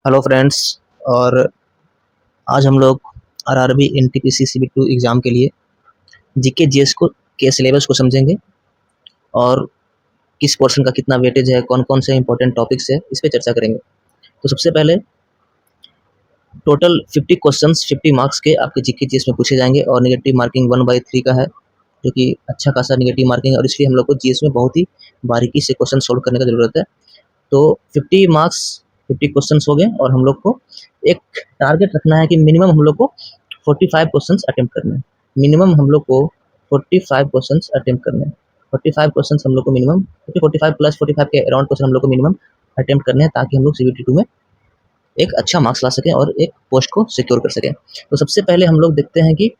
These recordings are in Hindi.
Hello friends. और आज हम लोग आरआरबी एनटीपीसी सीबी 2 एग्ज़ाम के लिए जीके जीएस को के सिलेबस को समझेंगे और किस पोर्शन का कितना वेटेज है, कौन कौन से इंपॉर्टेंट टॉपिक्स है, इस पे चर्चा करेंगे। तो सबसे पहले टोटल 50 क्वेश्चंस 50 मार्क्स के आपके जीके जीएस में पूछे जाएंगे और नेगेटिव मार्किंग 1/3 का है, जो कि अच्छा खासा नेगेटिव मार्किंग है और इसलिए हम लोग को जीएस में बहुत ही बारीकी से क्वेश्चन सोल्व करने की ज़रूरत है। तो 50 मार्क्स 50 क्वेश्चंस हो गए और हम लोग को एक टारगेट रखना है कि मिनिमम हम लोग को 45 क्वेश्चंस अटेम्प्ट करने हैं। मिनिमम हम लोग को 45 क्वेश्चंस अटेम्प्ट करने हैं। 45 क्वेश्चंस हम लोग को मिनिमम 45 प्लस 45 के अराउंड क्वेश्चन हम लोग को मिनिमम अटेम्प्ट करने हैं, ताकि हम लोग सीबीटी 2 में एक अच्छा मार्क्स ला सकें और एक पोस्ट को सिक्योर कर सकें। तो सबसे पहले हम लोग देखते हैं कि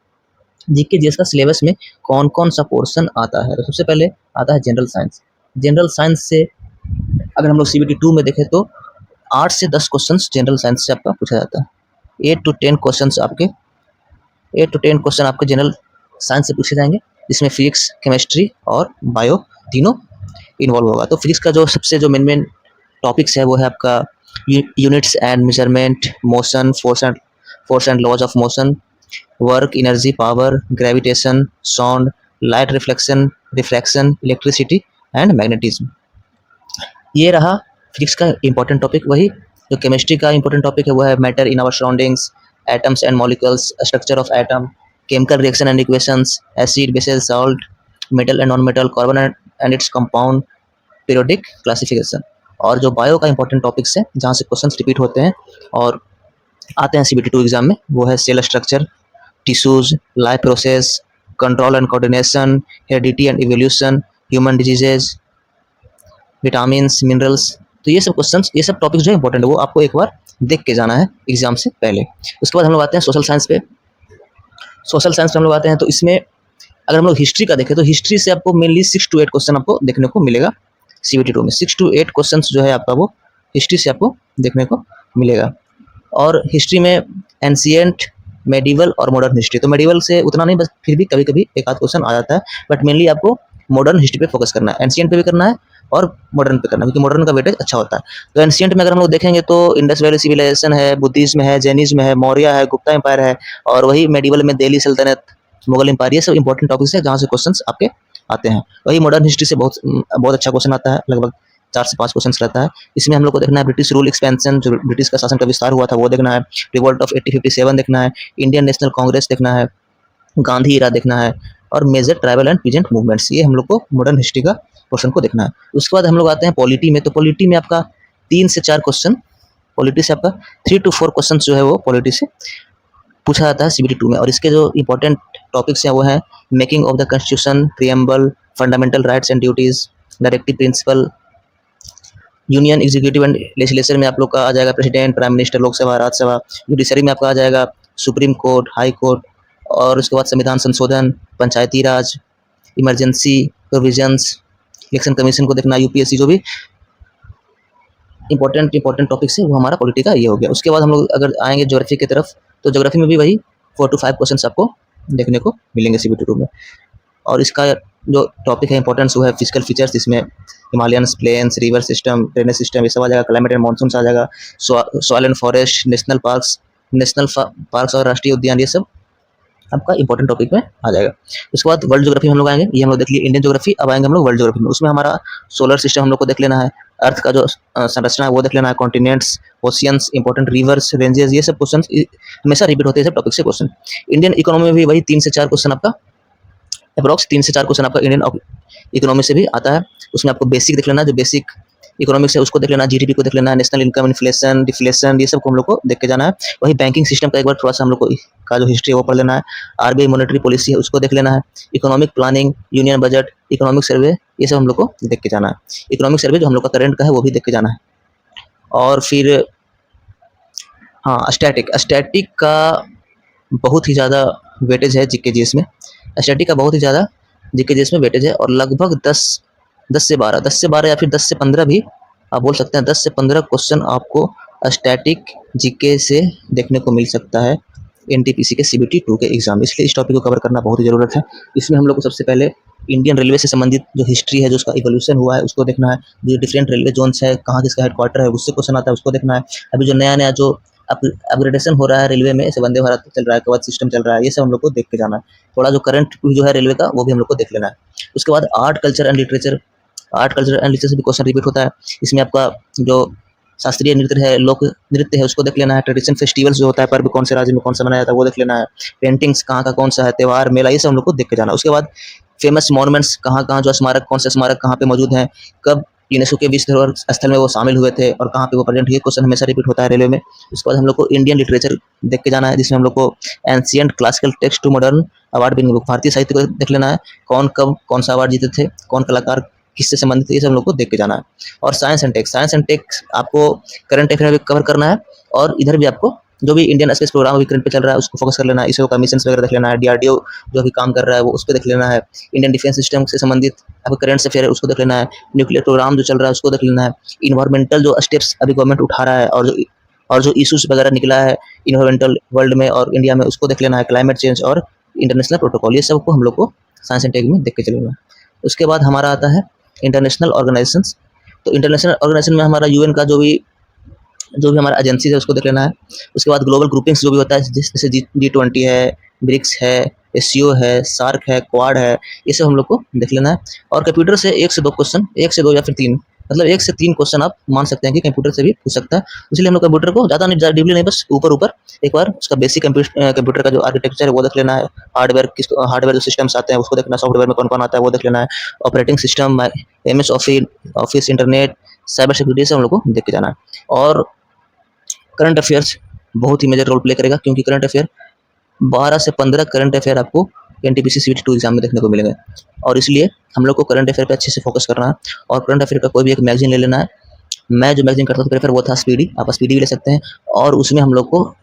जीके जीएस का सिलेबस में कौन कौन सा पोर्शन आता है। तो सबसे पहले आता है जनरल साइंस। जनरल साइंस से अगर हम लोग सीबीटी 2 में देखें तो 8 से 10 क्वेश्चंस जनरल साइंस से आपका पूछा जाता है। 8 टू 10 क्वेश्चन आपके जनरल साइंस से पूछे जाएंगे, जिसमें फिजिक्स, केमिस्ट्री और बायो तीनों इन्वॉल्व होगा। तो फिजिक्स का जो सबसे जो मेन टॉपिक्स है वो है आपका units and measurement, motion, force and laws of motion, work, energy, power, gravitation, sound, light reflection, refraction, electricity and magnetism. ये रहा फिजिक्स का इंपॉर्टेंट टॉपिक। वही जो केमिस्ट्री का इंपॉर्टेंट टॉपिक है वो है matter in our surroundings, atoms and molecules, structure of atom, chemical reaction and equations, acid, bases, salt, metal and non metal, carbon and its compound, periodic classification. और जो बायो का इंपॉर्टेंट टॉपिक्स है जहाँ से क्वेश्चंस रिपीट होते हैं और आते हैं सीबीटी 2 एग्जाम में, वो है cell structure, tissues, life process, control and coordination, heredity and evolution, human diseases, vitamins, minerals. तो ये सब क्वेश्चंस, ये सब टॉपिक्स जो इंपॉर्टेंट है वो आपको एक बार देख के जाना है एग्जाम से पहले। उसके बाद हम लोग आते हैं सोशल साइंस पे। सोशल साइंस पे हम लोग आते हैं तो इसमें अगर हम लोग हिस्ट्री का देखें तो हिस्ट्री से आपको मेनली 6 to 8 क्वेश्चन आपको देखने को मिलेगा सीबीटी 2 में। 6 to 8 क्वेश्चन जो है आपका वो हिस्ट्री से आपको देखने को मिलेगा। और हिस्ट्री में एंशिएंट, मेडिवल और मॉडर्न हिस्ट्री। तो मेडिवल से उतना नहीं, बस फिर भी कभी कभी एक आध क्वेश्चन आ जाता है, बट मेनली आपको मॉडर्न हिस्ट्री पे फोकस करना है। एंशिएंट पे भी करना है और मॉडर्न पे करना है, क्योंकि मॉडर्न का वेटेज अच्छा होता है। तो एंशिएंट में अगर हम लोग देखेंगे तो इंडस वैली सिविलाइजेशन है, बुद्धिज्म है, जैनिज्म है, मौर्य है, गुप्ता एम्पायर है, और वही मेडिवल में दिल्ली सल्तनत, मुगल एम्पायर, ये सब इंपॉर्टेंट टॉपिक्स है जहाँ से क्वेश्चन आपके आते हैं। वही मॉडर्न हिस्ट्री से बहुत बहुत अच्छा क्वेश्चन आता है, लगभग 4 से 5 क्वेश्चन रहता है। इसमें हम लोग को देखना है ब्रिटिश रूल एक्सपेंशन, जो ब्रिटिश का शासन का विस्तार हुआ था वो देखना है, रिवोल्ट ऑफ 1857 देखना है, इंडियन नेशनल कांग्रेस देखना है, गांधी इरा देखना है, और major tribal and peasant movements. ये हम लोग को मॉडर्न हिस्ट्री का क्वेश्चन को देखना है। उसके बाद हम लोग आते हैं पॉलिटी में। तो पॉलिटी में आपका 3 से 4 क्वेश्चन, पॉलिटी से आपका 3 to 4 क्वेश्चन जो है वो पॉलिटी से पूछा जाता है सीबीटी 2 में। और इसके जो इंपॉर्टेंट टॉपिक्स हैं वो हैं making of the constitution, preamble, fundamental rights and duties, directive principle, union executive and legislature में आप लोग का आ जाएगा president, prime minister, Lok Sabha, Rajya Sabha. Judiciary में आपका आ जाएगा सुप्रीम कोर्ट, हाई कोर्ट, और उसके बाद संविधान संशोधन, पंचायती राज, इमरजेंसी प्रोविजंस, इलेक्शन कमीशन को देखना, यूपीएससी, जो भी इंपॉर्टेंट टॉपिक्स है वो हमारा पॉलिटी का ये हो गया। उसके बाद हम लोग अगर आएंगे ज्योग्राफी की तरफ, तो ज्योग्राफी में भी वही 4 to 5 क्वेश्चन आपको देखने को मिलेंगे सीबीटी 2 में। और इसका जो टॉपिक है इंपॉर्टेंस वो है फिजिकल फीचर्स, जिसमें Himalayans, plains, river system, drainage system, ये सब आ जाएगा। क्लाइमेट एंड मानसून आ जाएगा, soil and forest, national parks और राष्ट्रीय उद्यान, ये सब आपका इंपॉर्टेंट टॉपिक में आ जाएगा। उसके बाद वर्ल्ड ज्योग्राफी हम लोग आएंगे, ये हम लोग देख लिए इंडियन ज्योग्राफी। अब आएंगे हम लोग वर्ल्ड ज्योग्राफी में। उसमें हमारा सोलर सिस्टम हम लोग को देख लेना है, अर्थ का जो संरचना है वो देख लेना है, continents, oceans, important rivers, ranges, ये सब क्वेश्चन हमेशा रिपीट होते हैं सब टॉपिक से क्वेश्चन। इंडियन इकोनॉमी में भी वही 3 से 4 क्वेश्चन आपका, अप्रॉक्स 3 से 4 क्वेश्चन आपका इंडियन इकोनॉमी से भी आता है। उसमें आपको बेसिक देख लेना, जो बेसिक इकोनॉमिक्स है उसको देख लेना, जीडीपी को देख लेना, नेशनल इनकम, इन्फ्लेशन, डिफ्लेशन, ये सब को हम लोग को देख के जाना है। वही बैंकिंग सिस्टम का एक बार थोड़ा सा हम लोग को का जो हिस्ट्री है वो पढ़ लेना है। आरबीआई मॉनेटरी पॉलिसी है उसको देख लेना है। Economic planning, union budget, economic survey, ये सब हम लोग को देख के जाना है। इकोनॉमिक सर्वे जो हम लोग का करंट का है वो भी देख के जाना है। और फिर हाँ, स्टैटिक का बहुत ही ज़्यादा वेटेज है जीके जीएस में। स्टैटिक का बहुत ही ज़्यादा जीके जीएस में वेटेज है, और लगभग 10 से 12 या फिर 10 से 15 भी आप बोल सकते हैं, 10 से 15 क्वेश्चन आपको स्टैटिक जीके से देखने को मिल सकता है एनटीपीसी के सीबीटी 2 के एग्जाम में। इसलिए इस टॉपिक को कवर करना बहुत ही ज़रूरत है। इसमें हम लोग को सबसे पहले इंडियन रेलवे से संबंधित जो हिस्ट्री है, जो उसका इवोल्यूशन हुआ है उसको देखना है। जो डिफरेंट रेलवे जोन्स है, कहाँ किसका हेडक्वार्टर है, उससे क्वेश्चन आता है, उसको देखना है। अभी जो नया-नया जो अपग्रेडेशन हो रहा है रेलवे में, जैसे वंदे भारत चल रहा है, कवच सिस्टम चल रहा है, ये सब हम लोग को देख के जाना है। थोड़ा जो करंट जो है रेलवे का, वो भी हम लोग को देख लेना है। उसके बाद art, culture and literature. Art, culture and literature से भी क्वेश्चन रिपीट होता है। इसमें आपका जो शास्त्रीय नृत्य है, लोक नृत्य है, उसको देख लेना है। ट्रेडिशन फेस्टिवल्स जो होता है, पर्व कौन से राज्य में कौन सा मनाया जाता है, वो देख लेना है। पेंटिंग्स कहाँ का कौन सा है, त्योहार, मेला, ये सब हम लोग को देख के जाना है। उसके बाद फेमस मॉन्यूमेंट्स कहाँ-कहाँ जो स्मारक, कौन से स्मारक कहाँ पे मौजूद हैं, कब यूनेस्को के विश्व धरोहर स्थल में वो शामिल हुए थे और कहाँ पे वो प्रेजेंट, ये क्वेश्चन हमेशा रिपीट होता है रेलवे में। उसके बाद हम लोग को इंडियन लिटरेचर देख के जाना है, जिसमें हम लोग को ancient classical text to modern award winning book, भारतीय साहित्य को देख लेना है। कौन कब कौन सा अवार्ड जीते थे, कौन कलाकार किससे संबंधित है, ये सब हम लोग को देख के जाना है। और science and tech, science and tech आपको करंट अफेयर में भी कवर करना है और इधर भी आपको जो भी इंडियन स्पेस प्रोग्राम अभी करंट पे चल रहा है उसको फोकस कर लेना है। इसरो का मिशंस वगैरह देख लेना है। डीआरडीओ जो अभी काम कर रहा है वो उस पर देख लेना है। इंडियन डिफेंस सिस्टम से संबंधित आपको करंट अफेयर है उसको देख लेना है। न्यूक्लियर प्रोग्राम जो चल रहा है उसको देख लेना है। इन्वायरमेंटल जो स्टेप्स अभी गवर्नमेंट उठा रहा है और जो इश्यूज वगैरह निकला है इन्वायरमेंटल वर्ल्ड में और इंडिया में, उसको देख लेना है। क्लाइमेट चेंज और इंटरनेशनल प्रोटोकॉल, ये सब को हम लोग को साइंस एंड टेक में देख के चलेगा। उसके बाद हमारा आता है इंटरनेशनल ऑर्गेनाइजेशंस। तो इंटरनेशनल ऑर्गेनाइजेशन में हमारा यूएन का जो भी हमारा एजेंसी है उसको देख लेना है। उसके बाद ग्लोबल ग्रुपिंग्स जो भी होता है, जैसे G20 है, ब्रिक्स है, एससीओ है, सार्क है, क्वाड है, ये सब हम लोग को देख लेना है। और कंप्यूटर से 1 से 2 क्वेश्चन, 1 से 2 या फिर 3, मतलब 1 से 3 क्वेश्चन आप मान सकते हैं कि कंप्यूटर से भी पूछ सकता है। इसलिए हम लोग कंप्यूटर को ज़्यादा नहीं, ज़्यादा डीपली नहीं, बस ऊपर-ऊपर एक बार उसका बेसिक कंप्यूटर का जो आर्किटेक्चर है वो देख लेना है। हार्डवेयर जो सिस्टम्स आते हैं उसको देखना है। सॉफ्टवेयर में कौन-कौन आता है वो देख लेना है। Operating system, MS office, internet, cyber security से हम लोग को देख के जाना है। और करंट अफेयर्स बहुत ही मेजर रोल प्ले करेगा, क्योंकि करंट अफेयर 12 से 15 करंट अफेयर आपको एनटीपीसी सीटी 2 एग्जाम में देखने को मिलेंगे। और इसलिए हम लोग को करंट अफेयर पे अच्छे से फोकस करना है। और करंट अफेयर का कोई भी एक मैगजीन ले लेना है। मैं जो मैगजीन करता था प्रेफर वो था स्पीडी, आप स्पीडी भी ले सकते हैं। और उसमें हम लोग को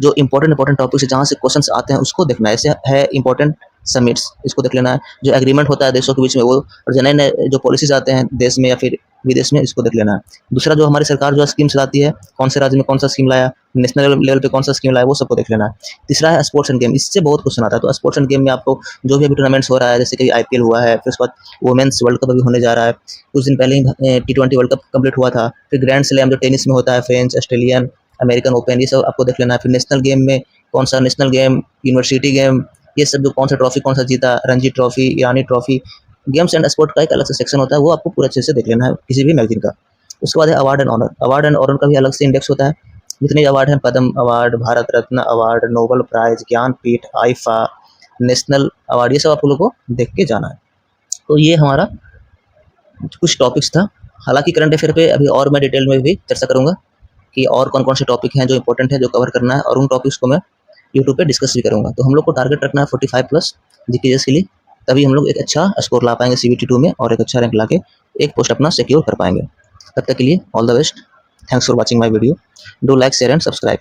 जो इंपॉर्टेंट टॉपिक्स है, जहाँ से क्वेश्चंस आते हैं उसको देखना है। ऐसे है इंपॉर्टेंट समिट्स, इसको देख लेना है। जो एग्रीमेंट होता है देशों के बीच में वो, और जो नए-नए जो पॉलिसीज आते हैं देश में या फिर विदेश में, इसको देख लेना है। दूसरा, जो हमारी सरकार जो स्कीम चलाती है, कौन से राज्य में कौन सा स्कीम लाया, नेशनल लेवल पे कौन सा स्कीम लाया, वो सबको देख लेना है। तीसरा है स्पोर्ट्स एंड गेम, इससे बहुत क्वेश्चन आता है। तो स्पोर्ट्स एंड गेम में आपको जो भी अभी टूर्नामेंट्स हो रहा है, जैसे कि आईपीएल हुआ है, फिर उसके बाद वुमेन्स वर्ल्ड कप अभी होने जा रहा है, कुछ दिन पहले ही T20 वर्ल्ड कप कंप्लीट हुआ था। फिर ग्रैंड स्लैम जो टेनिस में होता है, फ्रेंच, ऑस्ट्रेलियन, अमेरिकन ओपन, ये सब आपको देख लेना है। फिर नेशनल गेम में कौन सा नेशनल गेम, यूनिवर्सिटी गेम, ये सब जो कौन सा ट्रॉफी कौन सा जीता, Ranji trophy, Irani trophy, games and sport का एक अलग से सेक्शन होता है, वो आपको पूरा अच्छे से देख लेना है किसी भी मैगजीन का। उसके बाद है award and honour. Award and honour का भी अलग से इंडेक्स होता है। जितने अवार्ड हैं, Padma award, Bharat Ratna award, Nobel prize, Jnanpith, IIFA, national award, ये सब आप लोगों को देख के जाना है। तो ये हमारा कुछ टॉपिक्स था। हालांकि करंट अफेयर पे अभी और मैं डिटेल में भी चर्चा करूंगा कि और कौन कौन से टॉपिक हैं जो इंपॉर्टेंट है, जो कवर करना है, और उन टॉपिक्स को मैं यूट्यूब पे डिस्कस भी करूंगा। तो हम लोग को टारगेट रखना है 45 प्लस जीकेएस के लिए, तभी हम लोग एक अच्छा स्कोर ला पाएंगे CBT 2 में और एक अच्छा रैंक ला के एक पोस्ट अपना सिक्योर कर पाएंगे। तब तक के लिए all the best. Thanks for watching my video. Do like, share and subscribe.